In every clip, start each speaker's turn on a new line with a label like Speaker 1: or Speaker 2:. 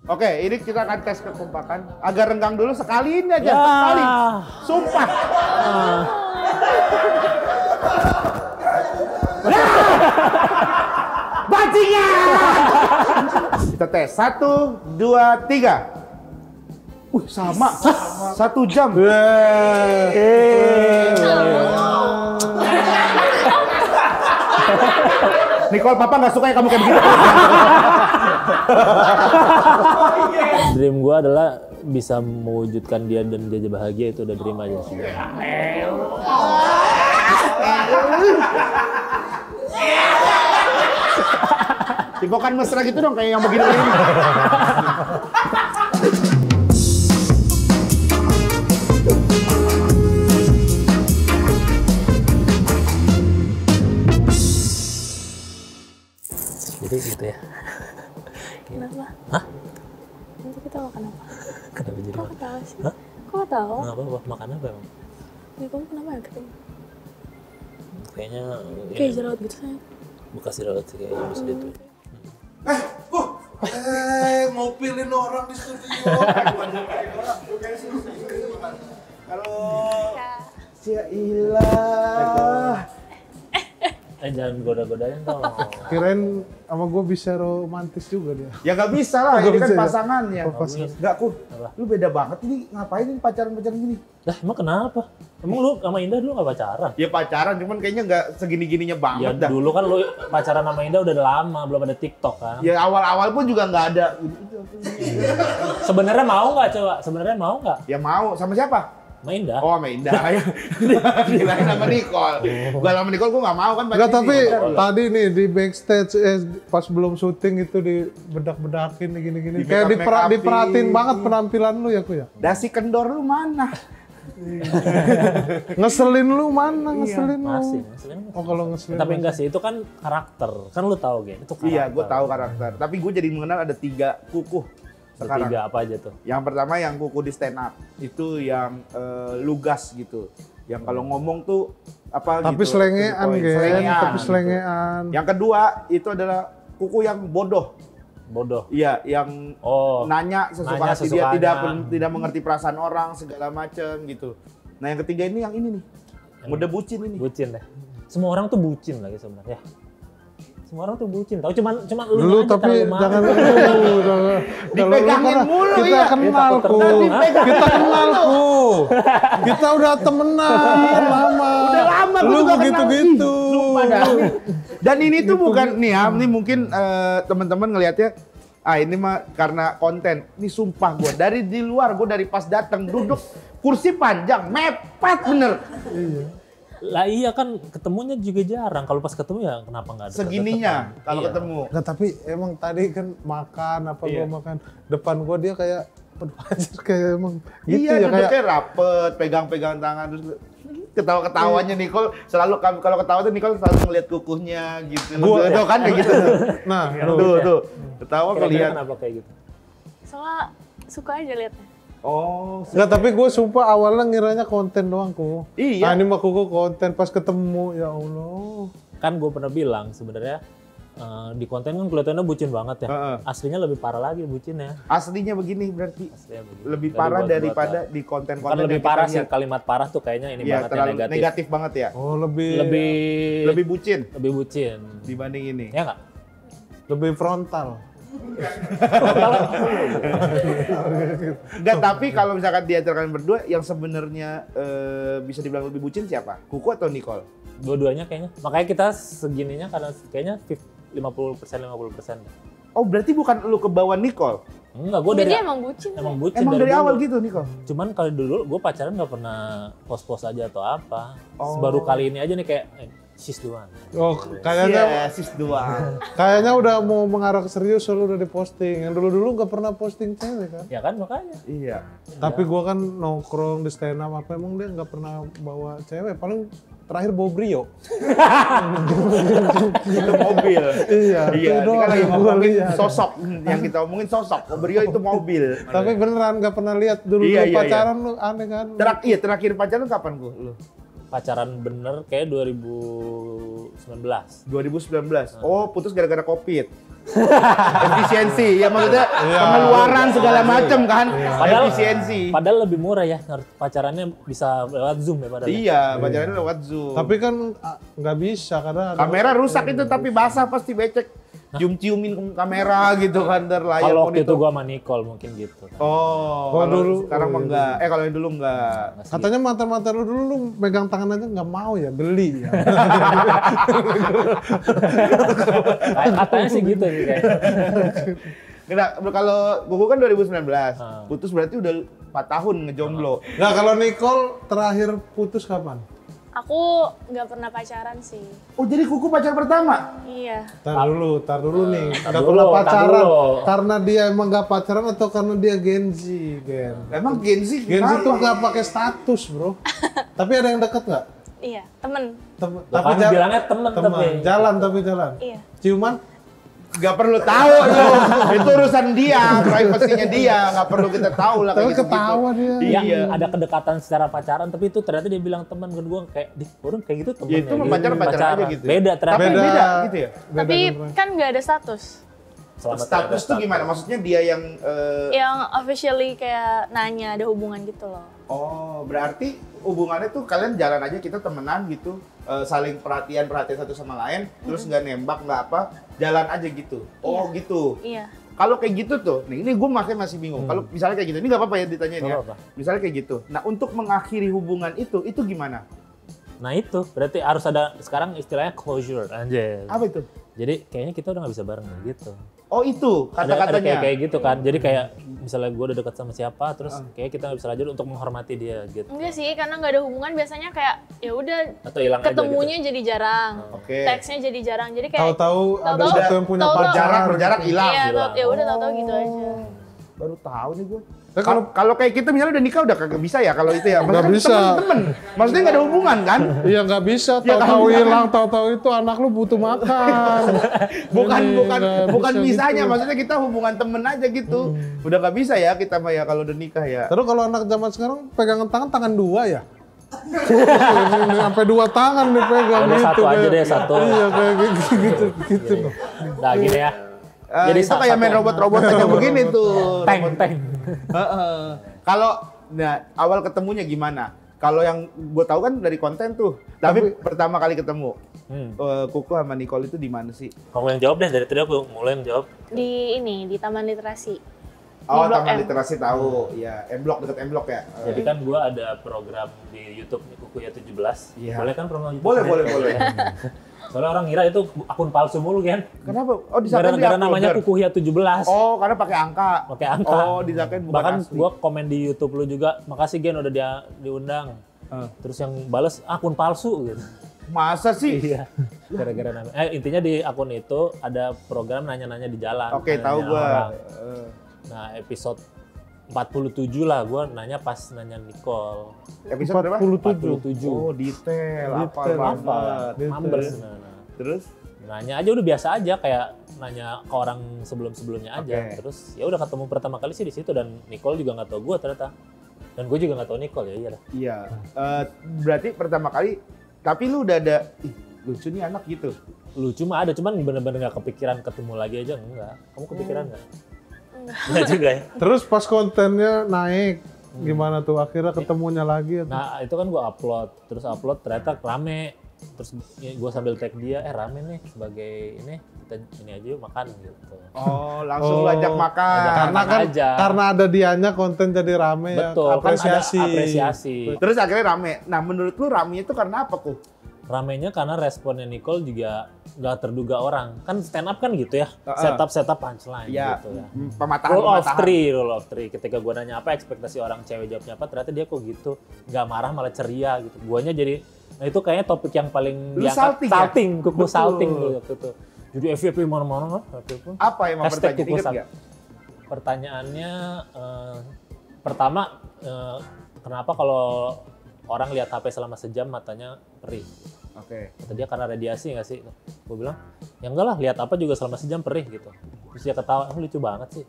Speaker 1: Oke, ini kita akan tes kekompakan. Agak renggang dulu sekali ini aja, sekali. Sumpah. Bajingan! Kita tes. 1, 2, 3. Sama. 1 jam. Nicole, papa nggak suka ya kamu kayak begitu.
Speaker 2: Dream gue adalah bisa mewujudkan dia dan dia bahagia, itu udah dream aja sih.
Speaker 1: Tipokan mesra gitu dong kayak yang begini.
Speaker 2: Jadi gitu ya.
Speaker 3: Kenapa?
Speaker 2: Hah?
Speaker 3: Nanti kita makan apa?
Speaker 2: Kenapa jadi
Speaker 3: Kok
Speaker 2: makan?
Speaker 3: ketawa sih?
Speaker 2: Hah?
Speaker 3: Kok ketawa?
Speaker 2: Kenapa? Makan apa emang?
Speaker 3: Ya kamu kenapa ya ketemu?
Speaker 2: Kayaknya
Speaker 3: Kayak jerawat gitu sayang.
Speaker 2: bekas jerawat sih kayaknya bisa itu.
Speaker 4: Mau pilih orang di studio.
Speaker 1: Halo. Ya ilah.
Speaker 2: Jangan goda-godain dong.
Speaker 5: Kirain sama gue bisa romantis juga dia.
Speaker 1: Ya nggak bisa lah,
Speaker 5: Nggak
Speaker 1: ini kan
Speaker 5: bisa ya?
Speaker 1: pasangannya.
Speaker 5: Oh, pasangan.
Speaker 1: Nggak, Kun.
Speaker 2: Apa?
Speaker 1: Lu beda banget ini, ngapain ini pacaran-pacaran gini?
Speaker 2: Lah emang kenapa? Emang lu sama Indah dulu gak pacaran?
Speaker 1: Ya pacaran, cuman kayaknya nggak segini-gininya
Speaker 2: Ya
Speaker 1: banget dah.
Speaker 2: dulu kan lu pacaran sama Indah udah lama, belum ada TikTok kan?
Speaker 1: Ya awal-awal pun juga nggak ada.
Speaker 2: Sebenarnya mau nggak coba? Sebenarnya mau nggak?
Speaker 1: Ya mau, sama siapa?
Speaker 2: Sama Indah?
Speaker 1: Oh, sama Indah. Kirain sama Nicole. Gua sama Nicole gua nggak mau kan.
Speaker 5: Enggak, tapi
Speaker 1: pacaran.
Speaker 5: tadi nih di backstage pas belum syuting itu di bedak-bedakin gini-gini.
Speaker 1: Di
Speaker 5: Kayak
Speaker 1: make-up-make-upin.
Speaker 5: diperhatiin banget penampilan lu ya, Ku ya.
Speaker 1: Dasi kendor lu mana?
Speaker 5: Ngeselin lu mana? Ngeselin lu.
Speaker 2: Masih.
Speaker 5: Oh, kalau ngeselin.
Speaker 2: Tapi enggak sih, itu kan karakter. Kan lu tahu Gen, itu karakter.
Speaker 1: Iya, gua tahu karakter. Tapi gua jadi mengenal ada 3 kukuh sekarang.
Speaker 2: Tiga apa aja tuh?
Speaker 1: Yang pertama yang kuku di stand up, itu yang lugas gitu. Yang kalau ngomong tuh apa
Speaker 5: Tapi
Speaker 1: gitu.
Speaker 5: selengean,
Speaker 1: to the point.
Speaker 5: Gen.
Speaker 1: Selengean,
Speaker 5: Tapi
Speaker 1: gitu.
Speaker 5: selengean.
Speaker 1: Yang kedua itu adalah kuku yang bodoh.
Speaker 2: Bodoh.
Speaker 1: Iya, yang nanya sesuka hati dia, tidak mengerti perasaan orang segala macam gitu. Nah, yang ketiga ini yang ini nih. Mode bucin ini.
Speaker 2: Bucin deh. Semua orang tuh bucin lagi sebenarnya. Semua orang tuh bucin. Tahu cuman lu
Speaker 5: Dulu
Speaker 2: aja
Speaker 5: tapi
Speaker 2: terlalu
Speaker 5: jangan
Speaker 2: marah.
Speaker 1: Dipegangin mulu
Speaker 5: kita
Speaker 1: ya.
Speaker 5: kenal ku. Kita kenal ku. Kita udah temenan lama.
Speaker 1: Udah lama
Speaker 5: Lu
Speaker 1: gua juga kenal.
Speaker 5: begitu-gitu.
Speaker 1: Sumpah dah. Dan ini tuh bukan nih ya, ini mungkin teman-teman ngelihatnya ini mah karena konten. Ini sumpah gua dari di luar, gua dari pas datang duduk kursi panjang, mepet bener.
Speaker 2: Lah iya kan ketemunya juga jarang. Kalau pas ketemu ya kenapa nggak ada
Speaker 1: Segininya kalau
Speaker 2: Iya.
Speaker 1: ketemu.
Speaker 5: Nggak, tapi emang tadi kan makan
Speaker 1: Iya.
Speaker 5: gua makan depan gua dia kayak aduh anjir, kayak emang gitu
Speaker 1: Iya,
Speaker 5: ya kayak
Speaker 1: duduknya rapet, pegang-pegang tangan terus ketawa-ketawanya Nicole selalu kalau ketawa tuh Nicole selalu ngeliat kukuhnya gitu. Tuh kan kayak gitu.
Speaker 5: nah
Speaker 1: Tuh. Ketawa
Speaker 2: Kira-kira
Speaker 1: ngeliat.
Speaker 2: kenapa kayak gitu?
Speaker 3: Soalnya suka aja liatnya.
Speaker 1: Oh,
Speaker 5: nggak, tapi gue sumpah awalnya ngiranya konten doang ku.
Speaker 1: Iya.
Speaker 5: Nah, ini mah kuku konten, pas ketemu ya Allah.
Speaker 2: Kan gue pernah bilang sebenarnya di konten kan kelihatannya bucin banget ya.
Speaker 1: Heeh.
Speaker 2: Aslinya lebih parah lagi bucinnya.
Speaker 1: aslinya begini berarti.
Speaker 2: Aslinya begini.
Speaker 1: Lebih
Speaker 2: Dari
Speaker 1: parah
Speaker 2: buat-buatan.
Speaker 1: daripada di konten-konten
Speaker 2: Bukan lebih
Speaker 1: yang kita
Speaker 2: parah sih,
Speaker 1: lihat.
Speaker 2: kalimat parah tuh kayaknya ini
Speaker 1: Iya,
Speaker 2: banget ya,
Speaker 1: terlalu
Speaker 2: negatif.
Speaker 1: negatif banget ya.
Speaker 5: Oh, lebih
Speaker 2: Lebih
Speaker 1: Bucin
Speaker 2: bucin.
Speaker 1: dibanding ini.
Speaker 2: Ya nggak?
Speaker 5: lebih frontal.
Speaker 1: Enggak, tapi kalau misalkan di antara kalian berdua yang sebenarnya bisa dibilang lebih bucin siapa? Kuku atau Nicole?
Speaker 2: Dua-duanya kayaknya. Makanya kita segininya karena kayaknya 50%.
Speaker 1: Oh, berarti bukan lu ke bawah Nicole?
Speaker 2: Enggak, gue
Speaker 3: Jadi
Speaker 2: dari
Speaker 3: emang bucin.
Speaker 2: emang bucin
Speaker 1: Emang dari
Speaker 2: dulu.
Speaker 1: awal gitu Nicole?
Speaker 2: Cuman kalau dulu gue pacaran nggak pernah post-post aja atau apa.
Speaker 1: Oh.
Speaker 2: Baru kali ini aja nih kayak sis doang.
Speaker 5: Oh, kayaknya
Speaker 1: Sis doang.
Speaker 5: kayaknya udah mau mengarah ke serius, lu udah diposting. Yang dulu-dulu nggak pernah posting cewek kan.
Speaker 2: Ya kan makanya.
Speaker 1: Iya.
Speaker 5: Tapi gua kan nongkrong di stand up apa emang dia nggak pernah bawa cewek, paling terakhir bawa Brio.
Speaker 1: Itu mobil.
Speaker 5: Iya,
Speaker 1: Iya,
Speaker 5: itu
Speaker 1: ini
Speaker 5: doang
Speaker 1: kan lagi
Speaker 5: yang gua
Speaker 1: ngomongin
Speaker 5: lihat.
Speaker 1: sosok. Yang kita omongin sosok. Brio itu mobil.
Speaker 5: Tapi beneran nggak pernah lihat dulu
Speaker 1: Iya, iya,
Speaker 5: pacaran lu aneh kan?
Speaker 1: Terakhir pacaran kapan lu?
Speaker 2: Pacaran bener kayak 2019.
Speaker 1: 2019. Oh, putus gara-gara Covid. Efisiensi, ya maksudnya pengeluaran segala macam kan. Efisiensi.
Speaker 2: Padahal lebih murah ya, pacarannya bisa lewat Zoom ya padahal.
Speaker 1: Iya, pacarannya lewat Zoom.
Speaker 5: Tapi kan nggak bisa karena ada
Speaker 1: Kamera rusak itu tapi basah pasti becek. Cium-ciumin kamera gitu kan dari layar
Speaker 2: Kalau waktu itu
Speaker 1: monitor.
Speaker 2: gua sama Nicole mungkin gitu.
Speaker 1: Oh,
Speaker 5: Kalau
Speaker 1: kalau
Speaker 5: dulu-
Speaker 1: sekarang mah enggak. Kalau yang dulu enggak.
Speaker 5: katanya mantan-mantan lu dulu lu megang tangan aja nggak mau ya, geli ya.
Speaker 2: Katanya sih gitu sih kayak.
Speaker 1: Enggak, kalau Kuku kan 2019. Putus berarti udah 4 tahun ngejomblo.
Speaker 5: Nah kalau Nicole terakhir putus kapan?
Speaker 3: Aku nggak pernah pacaran sih.
Speaker 1: Oh, jadi Kuku pacar pertama?
Speaker 3: Iya.
Speaker 5: Tar dulu nih.
Speaker 2: tar
Speaker 5: Nggak
Speaker 2: dulu,
Speaker 5: pernah
Speaker 2: tar
Speaker 5: pacaran
Speaker 2: dulu.
Speaker 5: karena dia emang nggak pacaran atau karena dia Gen Z, Gen?
Speaker 1: Emang Gen Z
Speaker 5: Gen Z
Speaker 1: gimana?
Speaker 5: tuh nggak pakai status, bro. Tapi ada yang deket nggak?
Speaker 3: Iya, temen.
Speaker 2: Tapi bilangnya temen tapi.
Speaker 5: Jalan tapi jalan.
Speaker 3: Iya.
Speaker 5: Ciuman?
Speaker 1: Gak perlu tahu lu. Itu urusan dia, privasinya dia. Gak perlu kita tahu lah
Speaker 5: Tapi
Speaker 1: kayak gitu.
Speaker 5: ketawa dia.
Speaker 2: Iya,
Speaker 1: Iya.
Speaker 2: ada kedekatan secara pacaran tapi itu ternyata dia bilang teman kan gua kayak orang kayak gitu temen
Speaker 1: Ya, itu mah pacaran aja gitu.
Speaker 2: Beda ternyata.
Speaker 1: Tapi beda gitu ya?
Speaker 3: Tapi kan nggak ada status.
Speaker 2: Selama
Speaker 1: Status tuh gimana? Maksudnya dia yang
Speaker 3: Yang officially kayak nanya ada hubungan gitu loh.
Speaker 1: oh, berarti hubungannya tuh kalian jalan aja kita temenan gitu, saling perhatian satu sama lain, terus nggak nembak nggak apa, jalan aja gitu. Oh
Speaker 3: Iya.
Speaker 1: gitu.
Speaker 3: Iya.
Speaker 1: Kalau kayak gitu tuh, nih ini gue masih bingung. Kalau misalnya kayak gitu, ini nggak apa-apa ya ditanyain
Speaker 2: Nggak
Speaker 1: ya.
Speaker 2: apa-apa.
Speaker 1: Misalnya kayak gitu. Nah untuk mengakhiri hubungan itu gimana?
Speaker 2: Nah itu berarti harus ada sekarang istilahnya closure anjir.
Speaker 1: Apa itu?
Speaker 2: Jadi kayaknya kita udah nggak bisa bareng gitu.
Speaker 1: Oh itu
Speaker 2: Ada
Speaker 1: kata-katanya.
Speaker 2: kayak gitu kan. Jadi kayak misalnya gue udah dekat sama siapa, terus kayak kita nggak bisa lanjut untuk menghormati dia gitu.
Speaker 3: Enggak sih, karena nggak ada hubungan biasanya kayak ya udah
Speaker 2: Atau hilang aja gitu.
Speaker 3: ketemunya jadi jarang.
Speaker 1: Oke.
Speaker 3: Teksnya jadi jarang. Jadi kayak
Speaker 5: Tahu-tahu ada
Speaker 3: Tahu-tahu-
Speaker 5: satu yang punya
Speaker 3: tahu-tahu-
Speaker 5: pacar.
Speaker 1: Berjarak hilang.
Speaker 3: iya,
Speaker 2: hilang.
Speaker 3: ya udah tahu-tahu gitu aja.
Speaker 1: Baru tahu nih gue.
Speaker 5: Nah,
Speaker 1: Kalau kayak gitu misalnya udah nikah udah kagak bisa ya kalau itu ya.
Speaker 5: Nggak
Speaker 1: Maksudnya
Speaker 5: bisa.
Speaker 1: Temen. Maksudnya nggak ada hubungan kan?
Speaker 5: Iya nggak bisa,
Speaker 1: Ya,
Speaker 5: tahu-tahu
Speaker 1: kalau misalkan-
Speaker 5: hilang, tahu-tahu itu anak lu butuh makan.
Speaker 1: Bukan
Speaker 5: Ini
Speaker 1: bukan
Speaker 5: nggak
Speaker 1: bukan
Speaker 5: bisa
Speaker 1: bisanya,
Speaker 5: gitu.
Speaker 1: maksudnya kita hubungan temen aja gitu. Udah nggak bisa ya kita mah ya kalau udah nikah ya.
Speaker 5: Terus kalau anak zaman sekarang pegangan tangan dua ya? Ini sampai dua tangan dipegang
Speaker 2: Udah
Speaker 5: gitu.
Speaker 2: satu aja
Speaker 5: kayak-
Speaker 2: deh, satu.
Speaker 5: Iya kayak gitu.
Speaker 2: Nah gini ya.
Speaker 1: Itu kayak main robot-robot aja begini tuh.
Speaker 2: Tank.
Speaker 1: Heeh. Kalau nah awal ketemunya gimana? Kalau yang gue tahu kan dari konten tuh. Tapi pertama kali ketemu Kuku sama Nicole itu di mana sih?
Speaker 2: Kamu yang jawab deh, dari tadi aku mulai yang jawab.
Speaker 3: Di Taman Literasi.
Speaker 1: Oh,
Speaker 3: Blok
Speaker 1: Taman
Speaker 3: M.
Speaker 1: Literasi tahu. Ya, M-Block dekat M-Block ya.
Speaker 2: Jadi kan gua ada program di YouTube nih Kuku ya 17.
Speaker 1: Iya.
Speaker 2: Boleh kan promo YouTube?
Speaker 1: Boleh.
Speaker 2: Soalnya orang ngira itu akun palsu mulu kan.
Speaker 1: Kenapa? Oh, disangka
Speaker 2: Gara-gara namanya Kuku ya 17.
Speaker 1: Oh, karena pakai angka.
Speaker 2: Pakai angka.
Speaker 1: Oh, disangkain bukan
Speaker 2: Bahkan
Speaker 1: asli.
Speaker 2: gua komen di YouTube lu juga, makasih Gen udah dia diundang. Terus yang bales akun palsu gitu.
Speaker 1: Masa sih?
Speaker 2: Iya. Gara-gara namanya. Intinya di akun itu ada program nanya-nanya di jalan.
Speaker 1: Oke,
Speaker 2: nanya
Speaker 1: tahu gua.
Speaker 2: orang. Nah, episode 47 lah gua nanya pas nanya Nicole.
Speaker 1: Episode berapa?
Speaker 2: 47.
Speaker 1: Oh, detail. Apa
Speaker 5: Detail.
Speaker 1: banget.
Speaker 2: Mambers.
Speaker 5: ya.
Speaker 2: Nah.
Speaker 1: Terus?
Speaker 2: Nanya aja udah biasa aja kayak nanya ke orang sebelum-sebelumnya aja.
Speaker 1: Oke.
Speaker 2: Terus ya udah ketemu pertama kali sih di situ dan Nicole juga nggak tahu gua ternyata. Dan gue juga nggak tahu Nicole ya, iya dah.
Speaker 1: Iya. Berarti pertama kali tapi lu udah ada lucu nih anak gitu.
Speaker 2: Lucu mah ada, cuman bener-bener nggak kepikiran ketemu lagi aja enggak. Kamu kepikiran nggak? Enggak juga ya.
Speaker 5: Terus pas kontennya naik, gimana tuh akhirnya ketemunya lagi?
Speaker 2: Nah itu kan gue upload ternyata rame. Terus gue sambil tag dia, rame nih sebagai kita ini aja yuk makan gitu.
Speaker 1: Oh, langsung lu ajak makan.
Speaker 5: Karena kan
Speaker 2: aja.
Speaker 5: karena ada dianya konten jadi rame
Speaker 2: Betul,
Speaker 5: ya,
Speaker 2: kan ada
Speaker 5: apresiasi.
Speaker 2: apresiasi.
Speaker 1: Terus akhirnya rame. Nah, menurut lu rame itu karena apa, Kuh?
Speaker 2: Ramenya karena responnya Nicole juga nggak terduga orang. Kan stand up kan gitu ya,
Speaker 1: Heeh.
Speaker 2: setup punchline
Speaker 1: Iya,
Speaker 2: gitu ya.
Speaker 1: pematahan.
Speaker 2: Rule of three. Ketika gue nanya apa ekspektasi orang cewek jawabnya apa, ternyata dia kok gitu, nggak marah malah ceria gitu. Guanya jadi, nah itu kayaknya topik yang paling
Speaker 1: Lu
Speaker 2: diangkat.
Speaker 1: salting ya?
Speaker 2: Salting, Kuku
Speaker 1: Betul.
Speaker 2: salting dulu waktu itu. Jadi FYP mana-mana lah waktu itu.
Speaker 1: Apa yang mau
Speaker 2: Hashtag
Speaker 1: pertanyaan?
Speaker 2: Kuku
Speaker 1: Ingat
Speaker 2: Sal-
Speaker 1: nggak?
Speaker 2: Pertanyaannya pertama kenapa kalau orang lihat HP selama sejam matanya perih?
Speaker 1: Oke.
Speaker 2: Kata dia karena radiasi nggak sih? Gue bilang ya enggak lah, lihat apa juga selama sejam perih gitu. Terus dia ketawa, lucu banget sih.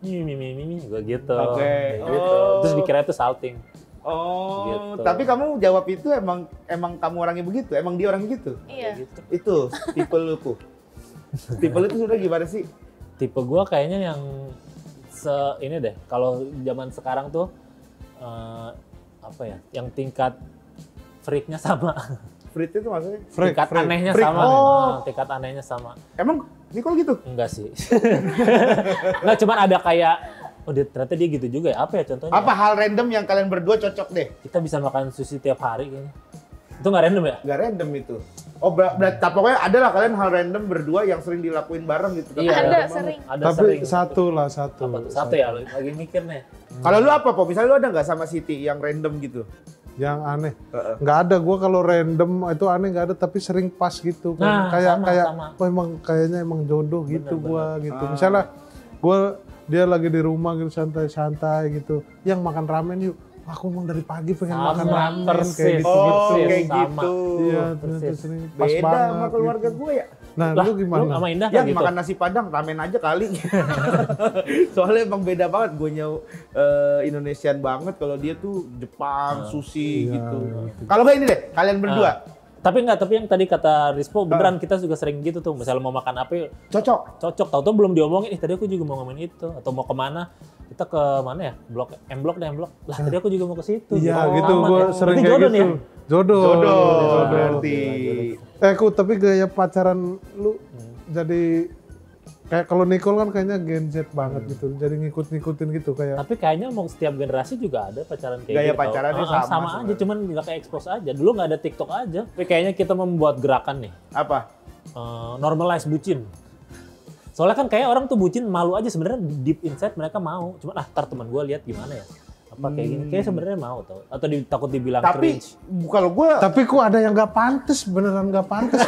Speaker 2: Mimi, gue gitu.
Speaker 1: Oke.
Speaker 2: Kayak gitu.
Speaker 1: Oh.
Speaker 2: Terus dikira itu salting.
Speaker 1: Oh,
Speaker 2: Gitu.
Speaker 1: tapi kamu jawab itu emang kamu orangnya begitu? Emang dia orangnya gitu?
Speaker 3: Iya.
Speaker 2: Gitu.
Speaker 1: Itu tipe lu, Kuh. Tipe lu tuh sebenarnya gimana sih?
Speaker 2: Tipe gua kayaknya yang ini deh. Kalau zaman sekarang tuh apa ya? Yang tingkat freaknya sama.
Speaker 1: Freak itu maksudnya?
Speaker 2: Tingkat anehnya
Speaker 1: Freak.
Speaker 2: sama.
Speaker 1: Oh.
Speaker 2: Tingkat anehnya sama.
Speaker 1: Emang Nicole gitu?
Speaker 2: Enggak sih. Enggak, cuman ada kayak ternyata dia gitu juga ya. Apa ya contohnya?
Speaker 1: Apa hal random yang kalian berdua cocok deh?
Speaker 2: Kita bisa makan sushi tiap hari kayaknya. Itu nggak random ya?
Speaker 1: Gak random itu. Oh berarti pokoknya ada lah kalian hal random berdua yang sering dilakuin bareng gitu.
Speaker 2: Iya,
Speaker 3: Ada,
Speaker 2: random
Speaker 3: sering.
Speaker 2: banget. Ada
Speaker 5: Tapi
Speaker 2: sering.
Speaker 5: satu lah, satu.
Speaker 2: Apa tuh? Satu ya, lagi mikir nih.
Speaker 1: Kalau lu apa, Po? Misalnya lu ada nggak sama Siti yang random gitu?
Speaker 5: Yang aneh. Nggak ada, gua kalau random itu aneh nggak ada, tapi sering pas gitu kan.
Speaker 2: Nah,
Speaker 5: kayak
Speaker 2: sama.
Speaker 5: oh emang kayaknya emang jodoh gitu
Speaker 2: Bener,
Speaker 5: gua gitu. Misalnya dia lagi di rumah gitu santai-santai gitu. Yang makan ramen yuk. Aku emang dari pagi pengen
Speaker 2: Sama,
Speaker 5: makan ramen
Speaker 2: persis.
Speaker 5: kayak gitu.
Speaker 1: Oh,
Speaker 2: Persis,
Speaker 1: kayak
Speaker 2: sama.
Speaker 1: gitu.
Speaker 5: Iya,
Speaker 2: persis.
Speaker 5: ternyata sering pas
Speaker 1: Beda
Speaker 5: banget.
Speaker 1: sama keluarga
Speaker 5: gitu.
Speaker 1: gue ya.
Speaker 5: Nah,
Speaker 2: Lah,
Speaker 5: lu gimana?
Speaker 2: Lu sama Indah
Speaker 1: Ya
Speaker 2: kayak gitu?
Speaker 1: makan nasi padang, ramen aja kali. Soalnya emang beda banget. Gue Indonesian banget. Kalau dia tuh Jepang, sushi
Speaker 5: Iya,
Speaker 1: gitu.
Speaker 5: gitu.
Speaker 1: Kalau nggak ini deh, kalian berdua
Speaker 2: Tapi yang tadi kata Rispo, beneran kita juga sering gitu tuh. Misalnya mau makan apa,
Speaker 1: cocok.
Speaker 2: tahu-tahu belum diomongin, tadi aku juga mau ngomongin itu. Atau mau kemana, kita ke mana ya? M Block. Lah tadi aku juga mau ke situ.
Speaker 5: Iya
Speaker 2: Oh,
Speaker 5: gitu,
Speaker 2: sama
Speaker 5: gue
Speaker 2: ya.
Speaker 5: sering
Speaker 2: Berarti
Speaker 5: kayak
Speaker 2: jodoh
Speaker 5: gitu.
Speaker 2: nih ya?
Speaker 5: Jodoh.
Speaker 1: Jodoh berarti.
Speaker 5: Tapi gaya pacaran lu jadi kayak kalau Nicole kan kayaknya Gen Z banget gitu. Jadi ngikut-ngikutin gitu kayak.
Speaker 2: Tapi kayaknya mau setiap generasi juga ada pacaran kayak
Speaker 1: Gaya
Speaker 2: gitu.
Speaker 1: pacarannya
Speaker 2: sama
Speaker 1: sama
Speaker 2: aja,
Speaker 1: sebenarnya.
Speaker 2: cuman nggak kayak expose aja. Dulu nggak ada TikTok aja. Tapi kayaknya kita membuat gerakan nih,
Speaker 1: Apa?
Speaker 2: normalize bucin. Soalnya kan kayak orang tuh bucin malu aja, sebenarnya deep inside mereka mau. Cuman ntar teman gue lihat gimana ya. Apa kayak gini, kayak sebenarnya mau tau. Atau takut dibilang
Speaker 1: Tapi
Speaker 2: cringe.
Speaker 1: kalau gue
Speaker 5: Tapi kok ada yang nggak pantas, beneran nggak pantas.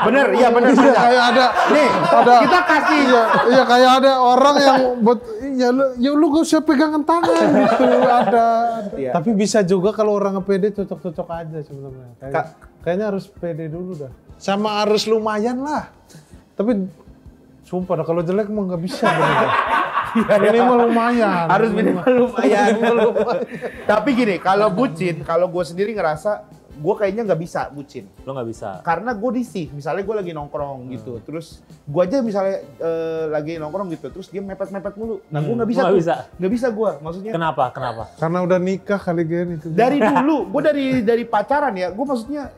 Speaker 1: bener, iya bener.
Speaker 5: Iya, kayak ada
Speaker 1: Nih,
Speaker 5: ada
Speaker 1: kita kasih.
Speaker 5: iya kayak ada orang yang buat ya lu gak usah pegangan tangan gitu ada.
Speaker 1: Iya.
Speaker 5: Tapi bisa juga kalau orang pede cocok-cocok aja sebenarnya. Kayaknya harus pede dulu dah. Sama harus lumayan lah. Tapi sumpah dah kalau jelek mah nggak bisa bener. Minimal lumayan.
Speaker 1: Harus minimal lumayan. Tapi gini, kalau bucin, kalau gue sendiri ngerasa gue kayaknya nggak bisa bucin.
Speaker 2: Lo nggak bisa.
Speaker 1: Karena gue risih, misalnya gue lagi nongkrong gitu, terus gue aja misalnya lagi nongkrong gitu, terus dia mepet-mepet mulu. Nah gue nggak bisa
Speaker 2: Nggak
Speaker 1: tuh.
Speaker 2: bisa.
Speaker 1: Nggak bisa gue, maksudnya.
Speaker 2: Kenapa?
Speaker 5: Karena udah nikah kali Gen itu.
Speaker 1: Dari dulu, gue dari pacaran ya, gue maksudnya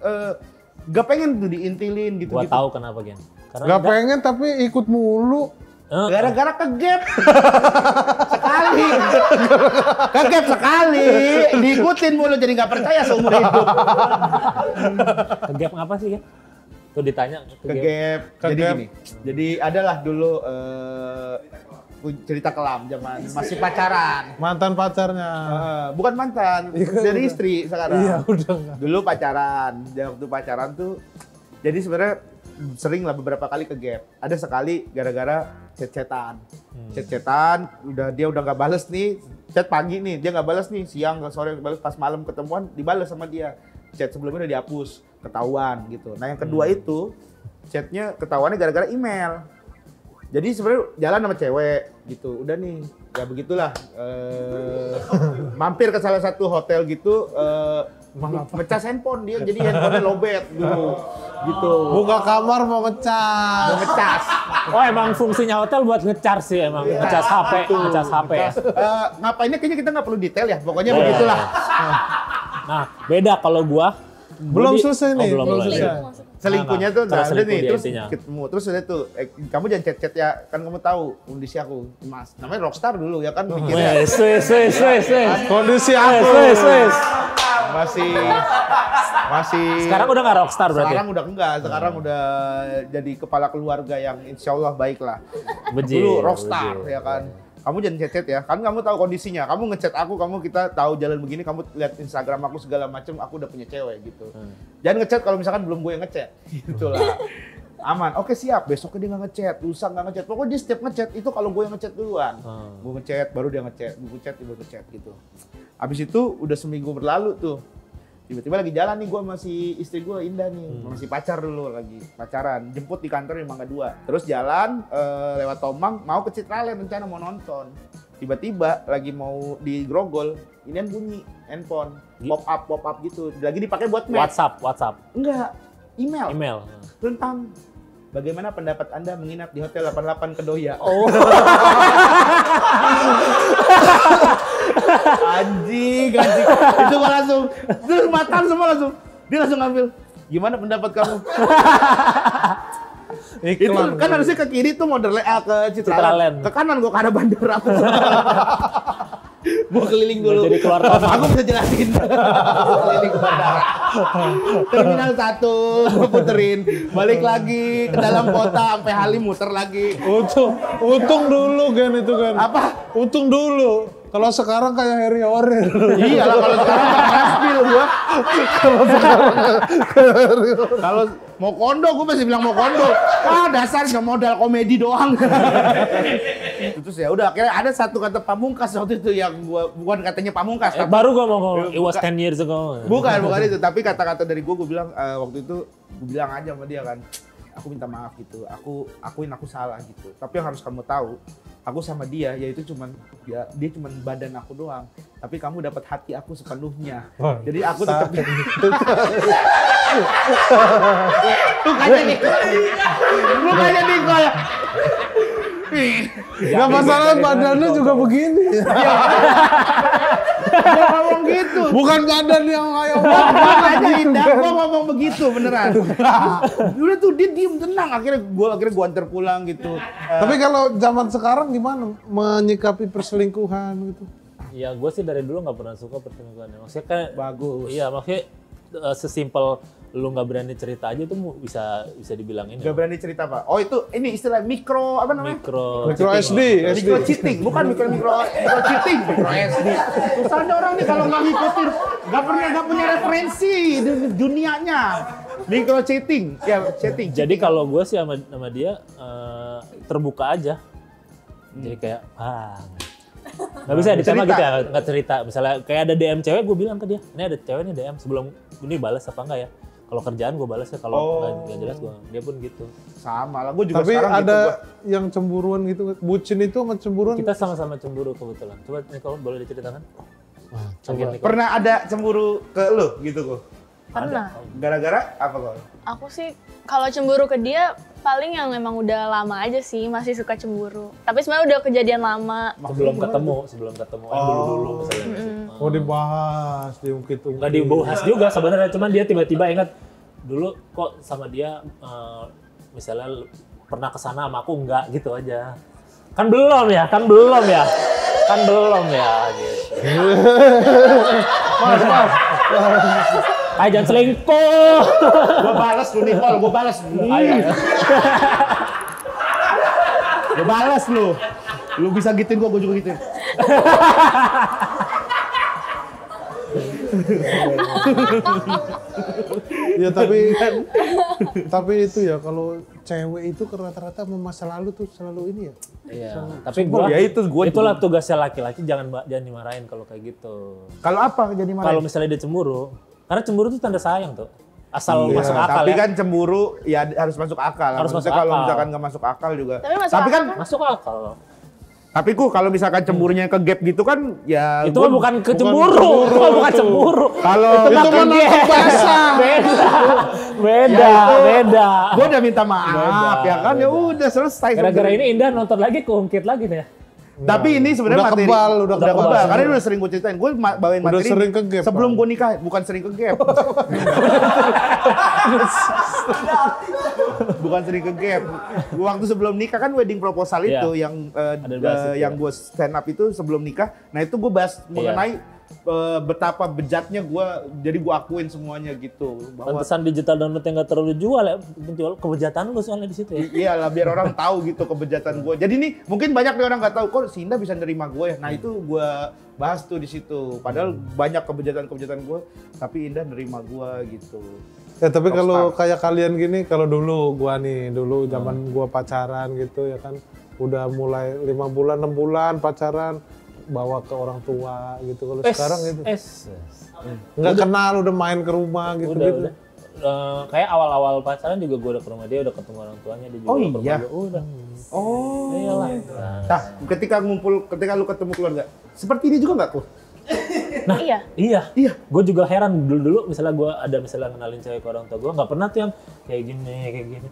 Speaker 1: gak pengen tuh diintilin gitu.
Speaker 2: Gua tahu kenapa, Gen. Karena
Speaker 5: Gak pengen tapi ikut mulu.
Speaker 1: Gara-gara kegap sekali, kegap sekali, diikutin mulu jadi nggak percaya seumur hidup.
Speaker 2: Kegap ngapa sih, Gen? Tuh ditanya
Speaker 1: Kegap. Jadi
Speaker 5: Kegap.
Speaker 1: gini, jadi adalah dulu cerita kelam zaman masih pacaran.
Speaker 5: Mantan pacarnya.
Speaker 1: Bukan mantan, dari istri sekarang.
Speaker 5: Iya udah enggak.
Speaker 1: Dulu pacaran, waktu pacaran tuh, jadi sebenarnya sering lah beberapa kali ke gap. Ada sekali gara-gara chat-chatan. Chat-chatan, dia udah nggak bales nih. Chat pagi nih, dia nggak bales nih. Siang, sore bales, pas malam ketemuan dibales sama dia. Chat sebelumnya udah dihapus, ketahuan gitu. Nah yang kedua itu, chatnya ketahuannya gara-gara email. Jadi sebenarnya jalan sama cewek gitu. Udah nih, ya begitulah. Mampir ke salah satu hotel gitu. Ngecas handphone dia, jadi handphonenya lobet dulu gitu.
Speaker 5: Buka kamar mau ngecas.
Speaker 1: Mau ngecas.
Speaker 2: Oh emang fungsinya hotel buat ngecas sih emang, ngecas HP, ngecas HP.
Speaker 1: Ngapainnya kayaknya kita nggak perlu detail ya, pokoknya begitulah.
Speaker 2: Nah beda kalau gua.
Speaker 5: Belum selesai nih,
Speaker 2: belum
Speaker 5: belum
Speaker 2: selesai.
Speaker 5: selesai.
Speaker 1: Selingkuhnya tuh,
Speaker 2: Cara
Speaker 1: nah udah
Speaker 2: selingkuh
Speaker 1: nih,
Speaker 2: dia
Speaker 1: terus
Speaker 2: intinya.
Speaker 1: ketemu, terus udah tuh, kamu jangan chat-chat ya, kan kamu tahu kondisi aku, Mas. Namanya rockstar dulu ya kan, mikirnya
Speaker 2: Wes.
Speaker 5: Kondisi aku.
Speaker 2: Wes.
Speaker 1: masih.
Speaker 2: Sekarang udah nggak rockstar berarti?
Speaker 1: Sekarang udah enggak, sekarang udah jadi kepala keluarga yang insya Allah baik lah.
Speaker 2: Bejil,
Speaker 1: Dulu rockstar
Speaker 2: bejil.
Speaker 1: ya kan. Kamu jangan chat-chat ya, kan kamu tahu kondisinya. Kamu ngechat aku, kita tahu jalan begini, kamu lihat Instagram aku segala macam, aku udah punya cewek gitu. Jangan ngechat kalau misalkan belum gue yang ngechat, gitulah. Aman, oke siap, besoknya dia nggak ngechat, lusa nggak ngechat. Pokoknya dia setiap ngechat itu kalau gue yang ngechat duluan. Gue ngechat, baru dia ngechat, gue ngechat gitu. Habis itu udah seminggu berlalu tuh. Tiba-tiba lagi jalan nih gue masih istri gue Indah nih, masih pacar dulu lagi pacaran, jemput di kantor di Mangga 2. Terus jalan lewat Tomang mau ke Citraland rencana mau nonton. Tiba-tiba lagi mau di Grogol, inian bunyi handphone, pop up gitu, lagi dipakai buat match.
Speaker 2: WhatsApp.
Speaker 1: Enggak, email.
Speaker 2: Email.
Speaker 1: Tentang bagaimana pendapat Anda menginap di Hotel 88 Kedoya?
Speaker 2: Oh.
Speaker 1: Anjing. Itu gua langsung, terus matan semua langsung. Dia langsung ngambil, gimana pendapat kamu? Itu kan harusnya ke kiri tuh model ke Citraland. Ke kanan gua ke arah bandara. Gua keliling dulu.
Speaker 2: Jadi keluar kota.
Speaker 1: Aku bisa jelasin. Keliling ke bandara. Terminal 1 gua puterin, balik lagi ke dalam kota sampai Halim muter lagi.
Speaker 5: Untung dulu kan itu kan.
Speaker 1: Apa?
Speaker 5: Untung dulu. Kalau sekarang kayak Harry Orer.
Speaker 1: Iya lah, kalau sekarang ngasbil gua. Kalau mau kondo gua masih bilang mau kondo. Ah, dasar nggak modal komedi doang. Terus ya udah akhirnya ada satu kata pamungkas waktu itu yang gua bukan katanya pamungkas. Tapi,
Speaker 2: Baru gua mau ngomong, it was 10 years ago.
Speaker 1: bukan itu, tapi kata-kata dari gua bilang waktu itu gua bilang aja sama dia kan, aku minta maaf gitu, aku akuin aku salah gitu. Tapi yang harus kamu tahu, aku sama dia yaitu cuman dia cuman badan aku doang, tapi kamu dapat hati aku sepenuhnya. Jadi aku tetap Bukannya Nicole.
Speaker 5: Gak masalah badannya juga begini.
Speaker 1: Dia ngomong gitu.
Speaker 5: Bukan badan yang kayak
Speaker 1: Makanya Indah, gua ngomong begitu beneran. Udah tuh dia diem tenang, akhirnya gua antar pulang gitu.
Speaker 5: Tapi kalau zaman sekarang gimana menyikapi perselingkuhan gitu?
Speaker 2: Ya gue sih dari dulu nggak pernah suka perselingkuhan. Maksudnya kan
Speaker 1: Bagus.
Speaker 2: Iya, maksudnya sesimpel lu nggak berani cerita aja tuh bisa dibilang ini.
Speaker 1: Gak berani cerita Pak. Oh itu ini istilah mikro apa namanya?
Speaker 2: Mikro
Speaker 5: SD.
Speaker 1: Mikro cheating, bukan mikro cheating, mikro SD. Susah ada orang nih kalau nggak ngikutin, nggak punya referensi di dunianya. Mikro cheating, ya cheating.
Speaker 2: Jadi kalau gue sih sama dia terbuka aja. Jadi kayak nggak bisa ditembak gitu ya, nggak cerita. Misalnya kayak ada DM cewek, gue bilang ke dia, ini ada cewek nih DM sebelum ini balas apa enggak ya? Kalau kerjaan gue balas ya, kalau nggak jelas dia pun gitu.
Speaker 1: Sama lah, gue juga
Speaker 5: Tapi
Speaker 1: sekarang
Speaker 5: ada
Speaker 1: gitu,
Speaker 5: yang cemburuan gitu, bucin itu sama cemburuan.
Speaker 2: Kita sama-sama cemburu kebetulan. Coba Nicole boleh diceritakan?
Speaker 5: Coba.
Speaker 1: Pernah ada cemburu ke lu gitu kok?
Speaker 3: Pernah.
Speaker 1: Gara-gara apa kok?
Speaker 3: Aku sih kalau cemburu ke dia paling yang memang udah lama aja sih, masih suka cemburu. Tapi sebenarnya udah kejadian lama.
Speaker 2: Sebelum ketemu dulu misalnya.
Speaker 5: Oh dibahas, diungkit-ungkit.
Speaker 2: Nggak dibahas juga sebenarnya, cuman dia tiba-tiba ingat dulu kok sama dia misalnya pernah kesana sama aku enggak gitu aja. Kan belum ya gitu. Mas. Jangan selingkuh.
Speaker 1: Gue balas lu Nicole, gue balas. Gue balas lu. Lu bisa gituin gue juga gituin.
Speaker 5: Ya tapi itu ya kalau cewek itu rata-rata sama masa lalu tuh selalu ini ya.
Speaker 2: Iya. Tapi gua
Speaker 1: ya gua
Speaker 2: itulah tugasnya laki-laki, jangan dimarahin kalau kayak gitu.
Speaker 1: Kalau apa jadi marah?
Speaker 2: Kalau misalnya dia cemburu, karena cemburu itu tanda sayang tuh. Asal masuk akal
Speaker 1: tapi
Speaker 2: ya.
Speaker 1: kan cemburu ya harus masuk akal.
Speaker 2: Harus masuk
Speaker 1: kalau
Speaker 2: akal.
Speaker 1: misalkan nggak masuk akal juga.
Speaker 3: Tapi
Speaker 1: kan
Speaker 2: Masuk akal.
Speaker 1: tapi kalau misalkan cemburunya ke gap gitu kan ya
Speaker 2: Itu mah bukan kecemburu, itu mah bukan cemburu.
Speaker 1: Kalau
Speaker 2: itu mah nonton basah. Beda.
Speaker 1: Gue udah minta maaf ya kan, ya udah selesai.
Speaker 2: Gara-gara ini Indah nonton lagi, keungkit lagi nih ya.
Speaker 1: Tapi ini sebenarnya
Speaker 5: Udah
Speaker 1: materi
Speaker 5: kebal, udah kebal.
Speaker 1: karena ini udah sering gue ceritain. Gue bawain
Speaker 5: Udah
Speaker 1: materi
Speaker 5: sering ke gap,
Speaker 1: sebelum
Speaker 5: Pak.
Speaker 1: gue nikah, bukan sering ke gap. Bukan sering ke gap. Waktu sebelum nikah kan wedding proposal itu yang yang gue stand up itu sebelum nikah. Nah itu gue bahas mengenai betapa bejatnya gue, jadi gue akuin semuanya gitu. Bahwa
Speaker 2: Pantesan digital download yang nggak terlalu jual ya, menjual kebejatan lu soalnya di situ ya.
Speaker 1: iya lah, biar orang tahu gitu kebejatan gue. Jadi nih mungkin banyak nih orang nggak tahu kok si Indah bisa nerima gue ya. Nah itu gue bahas tuh di situ. Padahal banyak kebejatan gue, tapi Indah nerima gue gitu.
Speaker 5: Ya tapi kalau kayak kalian gini, kalau dulu zaman gua pacaran gitu ya kan, udah mulai 5 bulan 6 bulan pacaran, bawa ke orang tua gitu. Kalau sekarang gitu nggak kenal, udah main ke rumah gitu.
Speaker 2: Udah. Kayak awal-awal pacaran juga gue udah ke rumah dia, udah ketemu orang tuanya, dia juga
Speaker 1: Oh,
Speaker 2: ke rumah
Speaker 1: iya?
Speaker 2: gue. Udah.
Speaker 1: Oh.
Speaker 2: Iyalah.
Speaker 1: Nah, ketika lu ketemu keluarga, seperti ini juga nggak kok?
Speaker 2: Nah,
Speaker 3: iya.
Speaker 2: iya. Gue juga heran dulu misalnya gue ada misalnya kenalin cewek ke orang tua gue, nggak pernah tuh yang kayak gini.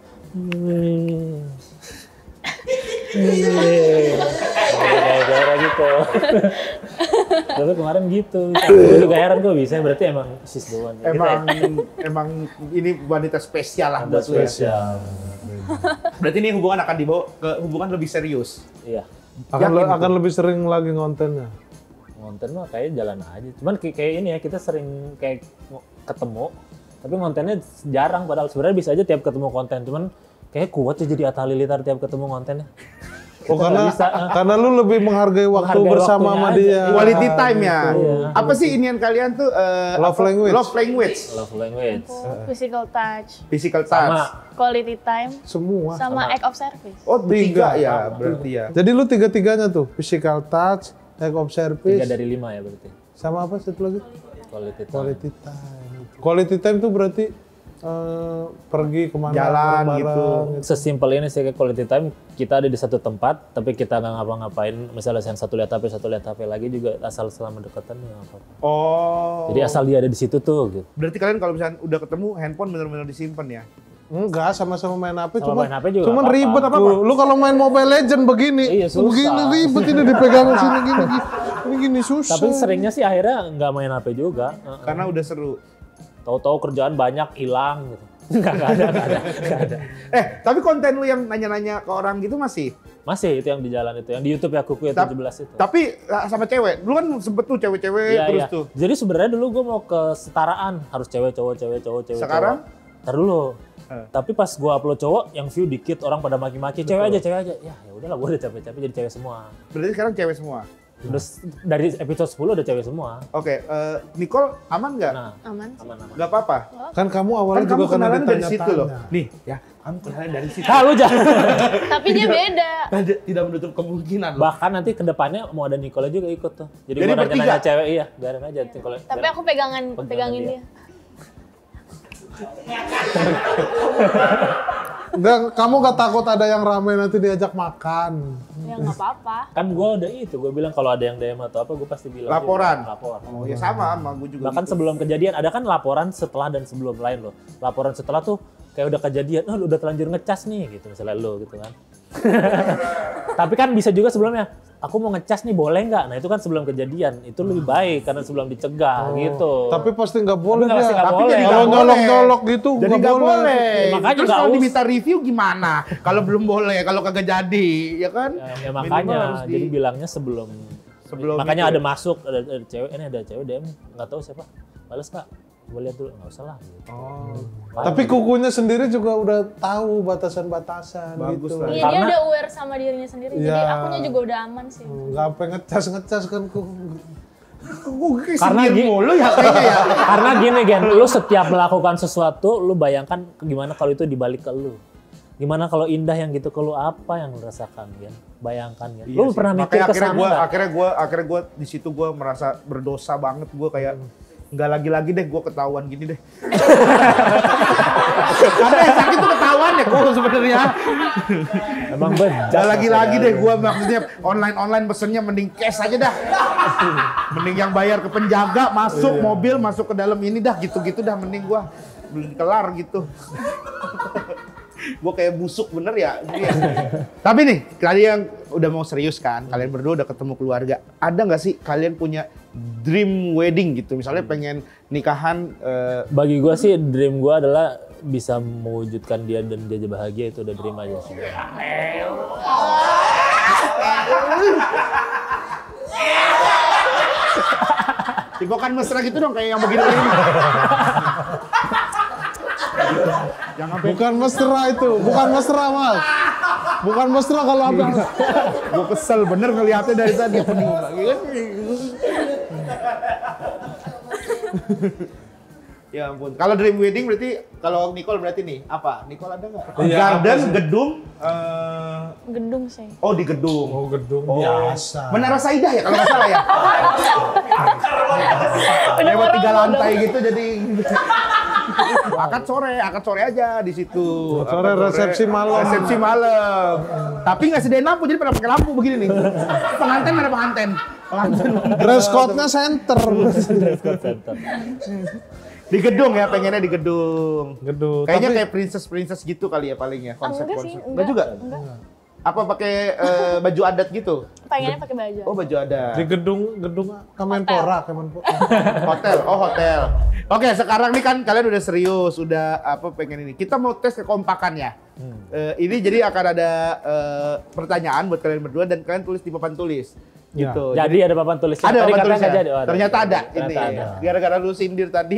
Speaker 2: Kayak gitu. Tapi kemarin gitu. Gue juga heran kok bisa, berarti emang she's the one.
Speaker 1: Emang ini wanita spesial lah buat lu ya.
Speaker 2: Spesial.
Speaker 1: Berarti ini hubungan akan dibawa ke hubungan lebih serius.
Speaker 2: Iya.
Speaker 5: Akan lebih sering lagi ngontennya.
Speaker 2: Ngonten mah kayak jalan aja. Cuman kayak ini ya, kita sering kayak ketemu, tapi ngontennya jarang, padahal sebenarnya bisa aja tiap ketemu konten. Cuman kayak kuat ya jadi Atta Halilintar tiap ketemu kontennya.
Speaker 5: Oh, karena lu lebih menghargai waktu
Speaker 2: Menghargai
Speaker 5: bersama sama
Speaker 2: waktunya
Speaker 5: dia.
Speaker 2: aja.
Speaker 1: Quality time ya.
Speaker 2: Iya.
Speaker 1: Apa sih inian kalian tuh?
Speaker 5: Love language.
Speaker 1: Love language.
Speaker 2: Love language.
Speaker 3: Physical touch,
Speaker 1: Physical touch.
Speaker 2: Sama
Speaker 3: quality time,
Speaker 5: Semua.
Speaker 3: sama act of service.
Speaker 1: Oh, tiga ya berarti ya.
Speaker 5: Jadi lu tiga-tiganya tuh, physical touch, act of
Speaker 2: 3
Speaker 5: service,
Speaker 2: dari 5 ya berarti.
Speaker 5: sama apa satu lagi?
Speaker 2: Quality time.
Speaker 5: Quality time. Quality time tuh berarti pergi kemana
Speaker 1: Jalan
Speaker 5: bareng,
Speaker 1: gitu.
Speaker 2: Sesimpel ini sih, kayak quality time kita ada di satu tempat, tapi kita nggak ngapa-ngapain. Misalnya yang satu lihat HP lagi juga, asal selama dekatan ya nggak apa-apa.
Speaker 1: Oh.
Speaker 2: Jadi asal dia ada di situ tuh gitu.
Speaker 1: Berarti kalian kalau misalnya udah ketemu handphone bener-bener disimpan ya?
Speaker 5: Enggak, sama-sama main HP,
Speaker 2: Sama main HP juga
Speaker 5: cuman
Speaker 2: nggak
Speaker 5: ribet
Speaker 2: apa-apa.
Speaker 5: lu kalau main Mobile Legend begini,
Speaker 2: Iya, susah.
Speaker 5: begini ribet ini dipegang sini gini susah.
Speaker 2: Tapi seringnya sih akhirnya nggak main HP juga.
Speaker 1: Karena udah seru.
Speaker 2: Tahu-tahu kerjaan banyak hilang gitu. Nggak ada.
Speaker 1: Tapi konten lu yang nanya-nanya ke orang gitu masih?
Speaker 2: Masih itu yang di jalan itu, yang di YouTube ya Kuku ya 17 itu.
Speaker 1: Tapi sama cewek, dulu kan sempet tuh cewek-cewek
Speaker 2: Iya,
Speaker 1: terus
Speaker 2: iya.
Speaker 1: tuh.
Speaker 2: Jadi sebenarnya dulu gue mau ke setaraan, harus cewek cowok.
Speaker 1: Sekarang?
Speaker 2: Ntar dulu. Tapi pas gue upload cowok, yang view dikit, orang pada maki-maki, cewek aja. Ya udahlah, gue udah capek-capek jadi cewek semua.
Speaker 1: Berarti sekarang cewek semua?
Speaker 2: Terus dari episode 10 udah cewek semua.
Speaker 1: Oke, Nicole aman nggak?
Speaker 2: Nah,
Speaker 3: Aman.
Speaker 2: aman.
Speaker 1: Nggak apa-apa?
Speaker 5: kan kamu awalnya
Speaker 1: Kan kamu
Speaker 5: juga kena
Speaker 1: kenalan dari situ loh.
Speaker 5: ditanya-tanya.
Speaker 1: Nih, ya kamu kenalan dari situ.
Speaker 2: Lu jangan.
Speaker 3: Tapi dia beda.
Speaker 1: Tidak menutup kemungkinan loh.
Speaker 2: Bahkan nanti kedepannya mau ada Nicole juga ikut tuh. Jadi
Speaker 1: Jadi
Speaker 2: gue nanya
Speaker 1: bertiga?
Speaker 2: cewek, iya, biarin aja Nicole.
Speaker 3: Tapi aku pegangin dia.
Speaker 5: Enggak, kamu gak takut ada yang rame nanti diajak makan?
Speaker 3: Ya nggak apa-apa.
Speaker 2: Kan gue udah itu, gue bilang kalau ada yang DM atau apa, gue pasti bilang.
Speaker 1: Laporan?
Speaker 2: Juga, lapor.
Speaker 1: Oh ya sama gue juga.
Speaker 2: Bahkan
Speaker 1: gitu.
Speaker 2: sebelum kejadian, ada kan laporan setelah dan sebelum lain loh. Laporan setelah tuh kayak udah kejadian, lu udah terlanjur ngecas nih gitu, misalnya lo gitu kan. Tapi kan bisa juga sebelumnya, aku mau ngecas nih boleh nggak? Nah itu kan sebelum kejadian, itu lebih baik karena sebelum dicegah gitu.
Speaker 5: Tapi pasti nggak boleh
Speaker 2: Tapi pasti
Speaker 5: ya.
Speaker 2: nggak
Speaker 1: Tapi
Speaker 2: boleh.
Speaker 1: jadi
Speaker 5: Kalau
Speaker 1: nggak boleh.
Speaker 5: nyolok-nyolok gitu
Speaker 1: Jadi
Speaker 5: nggak
Speaker 1: nggak boleh.
Speaker 2: Ya, makanya
Speaker 1: Terus
Speaker 2: nggak
Speaker 1: kalau
Speaker 2: us-
Speaker 1: diminta review gimana? Kalau belum boleh, kalau kagak jadi, ya kan?
Speaker 2: Ya
Speaker 1: Minimal
Speaker 2: makanya,
Speaker 1: harus
Speaker 2: jadi bilangnya sebelum makanya
Speaker 1: itu
Speaker 2: ada
Speaker 1: ya.
Speaker 2: masuk, ada cewek, ini ada cewek DM, nggak tahu siapa, males nggak? Gue lihat dulu, nggak usah lah. Gitu.
Speaker 1: Oh,
Speaker 5: Tapi kukunya sendiri juga udah tahu batasan-batasan
Speaker 1: Bagus
Speaker 5: gitu.
Speaker 1: lah.
Speaker 3: Iya, dia
Speaker 2: Karena-
Speaker 3: udah aware sama dirinya sendiri. Jadi
Speaker 5: Iya.
Speaker 3: akunya juga udah aman sih.
Speaker 5: Nggak apa ngecas kan kuku.
Speaker 1: gue
Speaker 2: Karena
Speaker 1: mulu ya kayaknya ya.
Speaker 2: Karena gini Gen, lu setiap melakukan sesuatu, lu bayangkan gimana kalau itu dibalik ke lu. Gimana kalau Indah yang gitu ke lu, apa yang lu rasakan Gen? Bayangkan Gen.
Speaker 1: Iya
Speaker 2: Lu
Speaker 1: sih.
Speaker 2: pernah mikir
Speaker 1: Makanya
Speaker 2: ke sana nggak?
Speaker 1: akhirnya gue di situ gue merasa berdosa banget. Gue kayak nggak lagi deh gue ketahuan gini deh. Karena yang sakit tuh ketahuan ya gue sebenarnya.
Speaker 2: Emang bejat.
Speaker 1: Nggak lagi deh gue, maksudnya online pesennya mending cash aja dah. Mending yang bayar ke penjaga, masuk mobil, masuk ke dalam ini dah, gitu-gitu dah, mending gue belum kelar gitu. Gue kayak busuk bener ya. Iya. Tapi nih, kalian yang udah mau serius kan, kalian berdua udah ketemu keluarga, ada nggak sih kalian punya dream wedding gitu? Misalnya pengen nikahan,
Speaker 2: Bagi gua sih dream gua adalah bisa mewujudkan dia dan dia bahagia, itu udah dream aja sih.
Speaker 1: tipokan mesra gitu dong kayak yang begini ini. Yang sampai
Speaker 5: Bukan mesra itu, bukan mesra Mas. Bukan mesra kalau apa.
Speaker 1: gue kesel bener ngeliatnya dari tadi pening lagi kan. Ya ampun. Kalau dream wedding berarti kalau Nicole berarti nih apa? Nicole ada nggak?
Speaker 5: Iya,
Speaker 1: Garden,
Speaker 5: apa sih?
Speaker 1: gedung.
Speaker 3: Gedung sih.
Speaker 1: Oh di gedung.
Speaker 5: Oh gedung
Speaker 1: Oh.
Speaker 5: biasa.
Speaker 1: Menara Saidah ya kalau nggak salah ya. Lewat 3 lantai gitu jadi. Akad sore aja di situ.
Speaker 5: Sore
Speaker 1: Akad
Speaker 5: resepsi malam.
Speaker 1: Resepsi malam. Tapi nggak sediain lampu jadi pada pakai lampu begini nih. Pengantin mana pengantin? Pengantin.
Speaker 5: Dress code-nya center.
Speaker 1: Di gedung ya, pengennya di gedung.
Speaker 5: Gedung.
Speaker 1: Kayaknya
Speaker 5: Tapi-
Speaker 1: kayak princess gitu kali ya paling ya konsep.
Speaker 3: Enggak sih,
Speaker 1: Enggak juga.
Speaker 3: Enggak.
Speaker 1: Apa pakai baju adat gitu?
Speaker 3: Pengennya pakai baju.
Speaker 1: Oh, baju adat.
Speaker 5: Di gedung Kemenpora.
Speaker 1: Hotel. Oh, hotel. Oke, sekarang nih kan kalian udah serius, udah pengen ini. Kita mau tes kekompakannya. Ini jadi akan ada pertanyaan buat kalian berdua dan kalian tulis di papan tulis.
Speaker 5: Ya.
Speaker 1: Gitu.
Speaker 2: Jadi ada papan tulisnya.
Speaker 1: Ada
Speaker 2: Tadi
Speaker 1: papan
Speaker 2: katanya
Speaker 1: tulisnya.
Speaker 2: nggak jadi. Oh,
Speaker 1: Ternyata ada
Speaker 2: Ternyata
Speaker 1: ini.
Speaker 2: ada.
Speaker 1: Gara-gara lu sindir tadi,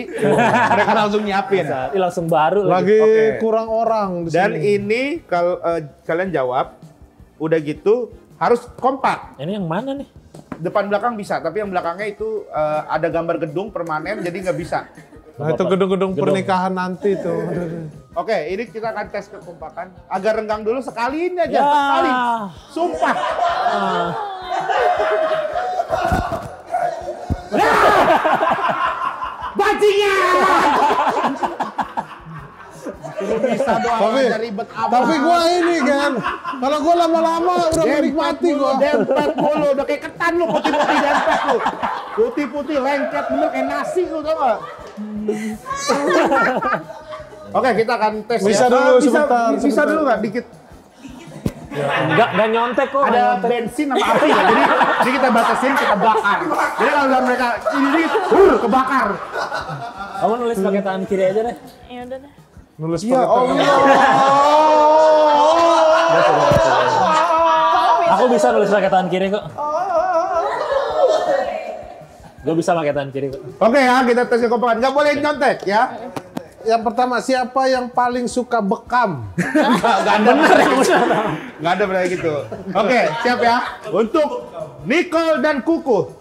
Speaker 1: mereka langsung nyiapin.
Speaker 2: Ini langsung baru lagi.
Speaker 5: Lagi
Speaker 1: Oke.
Speaker 5: kurang orang di
Speaker 1: Dan
Speaker 5: sini.
Speaker 1: ini kalau kalian jawab, udah gitu harus kompak.
Speaker 2: Ini yang mana nih?
Speaker 1: Depan belakang bisa, tapi yang belakangnya itu ada gambar gedung permanen, jadi nggak bisa.
Speaker 5: Nah, itu gedung-gedung pernikahan nanti tuh.
Speaker 1: Oke, ini kita akan tes kekompakan. Agak renggang dulu sekali ini aja,
Speaker 2: Ya.
Speaker 1: sekali. Sumpah. Bajingnya! Bisa doang aja ribet amat.
Speaker 5: Tapi gua ini kan, kalau gua lama-lama udah menikmati gua.
Speaker 1: Dempet mulu, udah kayak ketan lu, putih-putih dempet lu. Putih-putih lengket bener kayak nasi lu tau gak? Oke, kita akan tes
Speaker 5: Bisa
Speaker 1: ya.
Speaker 5: dulu,
Speaker 1: Bisa
Speaker 5: sebentar.
Speaker 1: dulu nggak dikit?
Speaker 2: Enggak nyontek kok. nggak
Speaker 1: Ada
Speaker 2: nyontek.
Speaker 1: bensin sama api ya, jadi kita batasin, kita bakar. Jadi kalau udah mereka ini kebakar.
Speaker 2: Kamu nulis pakai tangan kiri aja deh.
Speaker 3: Ya udah deh.
Speaker 5: Nulis
Speaker 1: Ya
Speaker 5: pakai tangan.
Speaker 2: Aku bisa nulis pakai tangan kiri kok. Gue bisa pakai tangan kiri kok.
Speaker 1: Oke ya, kita tes kekompakan. Nggak boleh nyontek ya.
Speaker 5: Yang pertama, siapa yang paling suka bekam?
Speaker 1: Nggak ada benar Nggak ada benar gitu. Oke, siap ya. Untuk Nicole dan Kuku.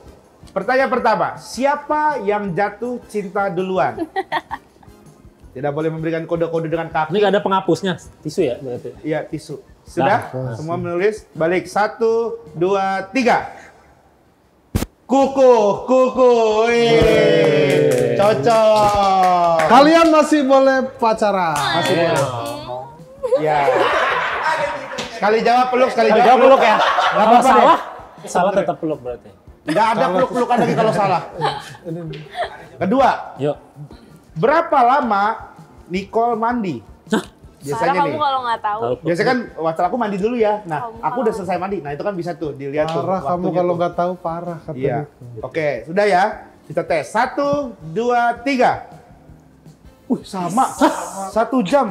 Speaker 1: Pertanyaan pertama, siapa yang jatuh cinta duluan? Tidak boleh memberikan kode-kode dengan
Speaker 2: Ini
Speaker 1: kaki.
Speaker 2: nggak ada penghapusnya. Tisu ya berarti.
Speaker 1: Iya, tisu. Sudah? Semua menulis. Balik 1, 2, 3. Kuku. Wih. Cocok.
Speaker 5: Kalian masih boleh pacaran.
Speaker 1: Masih boleh. Ya. Sekali jawab peluk, sekali
Speaker 2: Kalau
Speaker 1: jawab
Speaker 2: jawab peluk ya.
Speaker 1: Nggak
Speaker 2: Kalau
Speaker 1: apa-apa deh.
Speaker 2: salah, salah tetap peluk berarti.
Speaker 1: Nggak ada peluk-pelukan lagi kalau salah. Kedua,
Speaker 2: Yuk.
Speaker 1: berapa lama Nicole mandi?
Speaker 3: Sarah,
Speaker 1: Biasanya
Speaker 3: kamu
Speaker 1: nih.
Speaker 3: kalau nggak tahu.
Speaker 1: Biasanya kan waktu aku mandi dulu ya. Nah,
Speaker 3: Kamu
Speaker 1: aku udah selesai mandi. Nah, itu kan bisa tuh dilihat tuh.
Speaker 5: Parah kamu
Speaker 1: waktunya
Speaker 5: kalau
Speaker 1: tuh.
Speaker 5: nggak tahu parah kata
Speaker 1: Iya.
Speaker 5: dia.
Speaker 1: Oke, sudah ya. Kita tes. 1, 2, 3. Sama. 1 jam.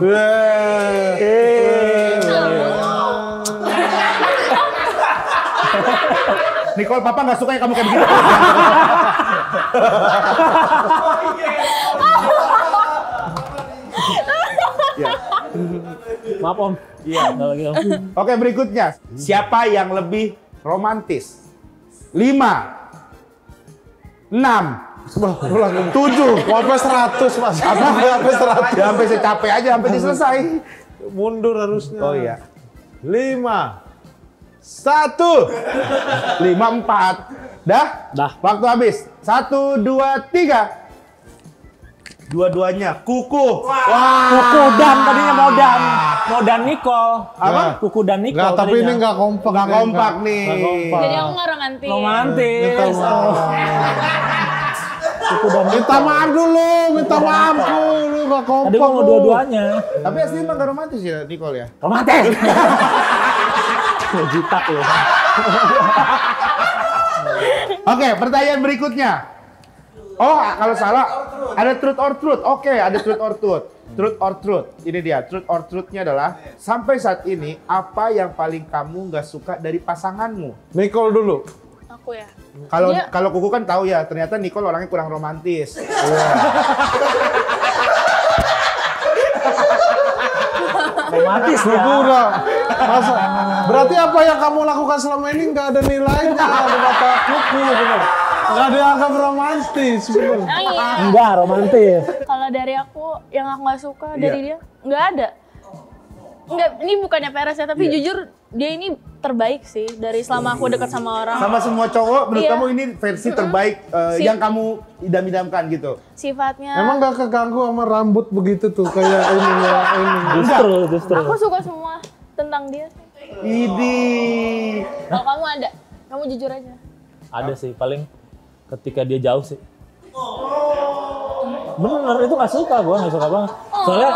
Speaker 1: Nicole, papa nggak suka ya kamu kayak begitu. Ya.
Speaker 2: Maaf Om.
Speaker 1: Iya.
Speaker 2: Nggak lagi Om.
Speaker 1: Oke, berikutnya. Siapa yang lebih romantis? 5, 6, 7.
Speaker 5: Sampai 100 mas. Sampai 100.
Speaker 1: Ya sampai saya capek aja sampai diselesai.
Speaker 5: Mundur harusnya.
Speaker 1: Oh iya.
Speaker 5: 5, 1.
Speaker 1: 5, 4. Dah?
Speaker 2: Dah.
Speaker 1: Waktu habis. 1, 2, 3. Dua-duanya kuku. Wah.
Speaker 2: Kuku dan tadinya mau dan Nicole.
Speaker 1: Apa?
Speaker 2: Kuku dan Nicole.
Speaker 5: Nggak, tapi
Speaker 2: tadinya.
Speaker 5: ini nggak kompak.
Speaker 1: Nggak kompak nih.
Speaker 2: Nggak kompak.
Speaker 3: Jadi aku nggak romantis.
Speaker 2: Romantis.
Speaker 5: Minta maaf.
Speaker 2: Kuku dan
Speaker 5: Minta maaf dulu, minta maaf dulu, nggak kompak.
Speaker 2: Tadi gua mau
Speaker 5: lu.
Speaker 2: dua-duanya.
Speaker 1: Tapi asli emang gak romantis ya Nicole ya?
Speaker 2: Romantis. Jitak lu.
Speaker 1: Oke, pertanyaan berikutnya. Oh, kalau salah ada truth or truth. Oke, ada truth or truth. Truth or truth. Ini dia, truth or truth-nya adalah sampai saat ini apa yang paling kamu nggak suka dari pasanganmu?
Speaker 5: Nicole dulu.
Speaker 3: Aku ya.
Speaker 1: Kalau
Speaker 3: Dia-
Speaker 1: kalau Kuku kan tahu ya, ternyata Nicole orangnya kurang romantis.
Speaker 2: Romantis ya.
Speaker 5: Kuku udah. Masa, berarti apa yang kamu lakukan selama ini nggak ada nilainya ada kata kuku bener. Nggak ada yang anggap romantis bener.
Speaker 3: Ah, iya.
Speaker 2: Enggak romantis.
Speaker 3: Kalau dari aku yang aku nggak suka
Speaker 1: Iya.
Speaker 3: dari dia nggak ada. Nggak, ini bukannya peres ya, tapi
Speaker 1: Iya.
Speaker 3: jujur dia ini terbaik sih dari selama aku dekat sama orang.
Speaker 1: Sama semua cowok, menurut
Speaker 3: Iya.
Speaker 1: kamu ini versi terbaik yang kamu idam-idamkan gitu?
Speaker 3: Sifatnya.
Speaker 5: Emang nggak keganggu sama rambut begitu tuh kayak ini ya ini.
Speaker 2: Justru.
Speaker 3: Aku suka semua tentang dia sih.
Speaker 1: Idi.
Speaker 3: Kalau kamu ada, kamu jujur aja.
Speaker 2: Ada sih paling ketika dia jauh sih. Bener, itu nggak suka gue, nggak suka banget. Soalnya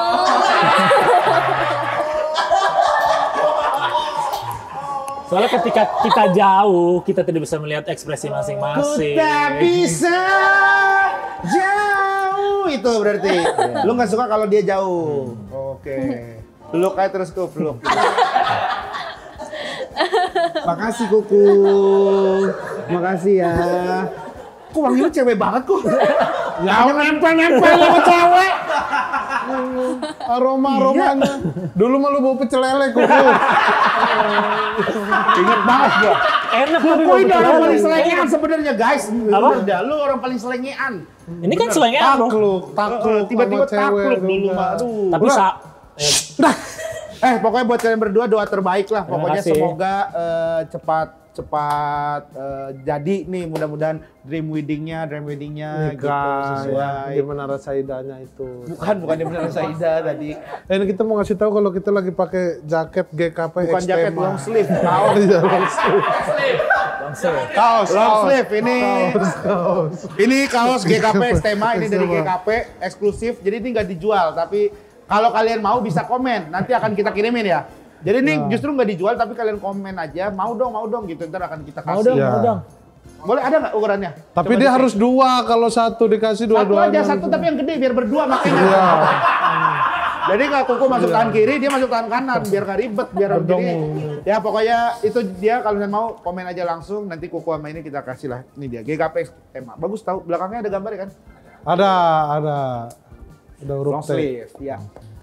Speaker 2: soalnya ketika kita jauh, kita tidak bisa melihat ekspresi
Speaker 1: Ku
Speaker 2: masing-masing.
Speaker 1: tak bisa jauh itu berarti. Lu nggak suka kalau dia jauh. Oke. Peluk aja terus ku peluk. Makasih Kuku. Makasih ya. Kok wangi lu cewek banget kok. Ya nempel-nempel sama cewek.
Speaker 5: Aroma-aromanya. Dulu mah lu bau pecel lele Kuku.
Speaker 1: Ingat banget gua.
Speaker 2: Enak
Speaker 1: Kuku ini orang paling selengean sebenarnya guys. Bener dah, lu orang paling selengean.
Speaker 2: Ini kan selengean bro.
Speaker 5: Takluk
Speaker 1: Tiba-tiba
Speaker 5: sama cewek
Speaker 1: takluk dulu
Speaker 5: juga.
Speaker 1: mah. Aduh.
Speaker 2: Tapi
Speaker 1: Pokoknya buat kalian berdua doa terbaik lah.
Speaker 2: Terima
Speaker 1: Pokoknya
Speaker 2: kasih.
Speaker 1: semoga cepat jadi nih, mudah-mudahan dream weddingnya gitu
Speaker 5: Nikah
Speaker 1: sesuai.
Speaker 5: di Menara Saidanya itu.
Speaker 1: Bukan di Menara Saida tadi.
Speaker 5: Ini kita mau ngasih tahu kalau kita lagi pakai jaket GKP
Speaker 1: Bukan
Speaker 5: Extema.
Speaker 1: jaket, long sleeve, kaos.
Speaker 5: Iya, long sleeve.
Speaker 1: Kaos, long sleeve ini.
Speaker 5: Kaos.
Speaker 1: Ini kaos GKP Extema, ini dari GKP eksklusif. Jadi ini nggak dijual, tapi kalau kalian mau bisa komen, nanti akan kita kirimin ya. Jadi ini justru nggak dijual, tapi kalian komen aja, mau dong gitu, ntar akan kita kasih.
Speaker 2: mau dong,
Speaker 5: Ya.
Speaker 2: mau dong.
Speaker 1: Boleh, ada nggak ukurannya?
Speaker 5: Tapi
Speaker 1: Coba
Speaker 5: dia
Speaker 1: dicek.
Speaker 5: harus dua, kalau satu dikasih
Speaker 1: Satu
Speaker 5: dua-duanya.
Speaker 1: aja, satu tapi yang gede biar berdua makanya.
Speaker 5: Iya.
Speaker 1: Jadi kalau Kuku masuk tangan kiri, dia masuk tangan kanan biar gak ribet, biar jadi. Ya pokoknya itu dia, kalau kalian mau komen aja langsung, nanti Kuku sama ini kita kasih lah. Ini dia GKP Extema. Bagus tahu, belakangnya ada gambar ya kan?
Speaker 5: Ada. Udah huruf
Speaker 1: Long
Speaker 5: T.
Speaker 1: sleeve, ya.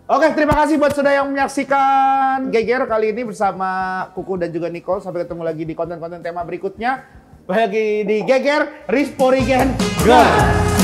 Speaker 1: Oke, terima kasih buat sudah yang menyaksikan Geger kali ini bersama Kuku dan juga Nicole. Sampai ketemu lagi di konten-konten tema berikutnya. Lagi di Geger, Risporigen, go!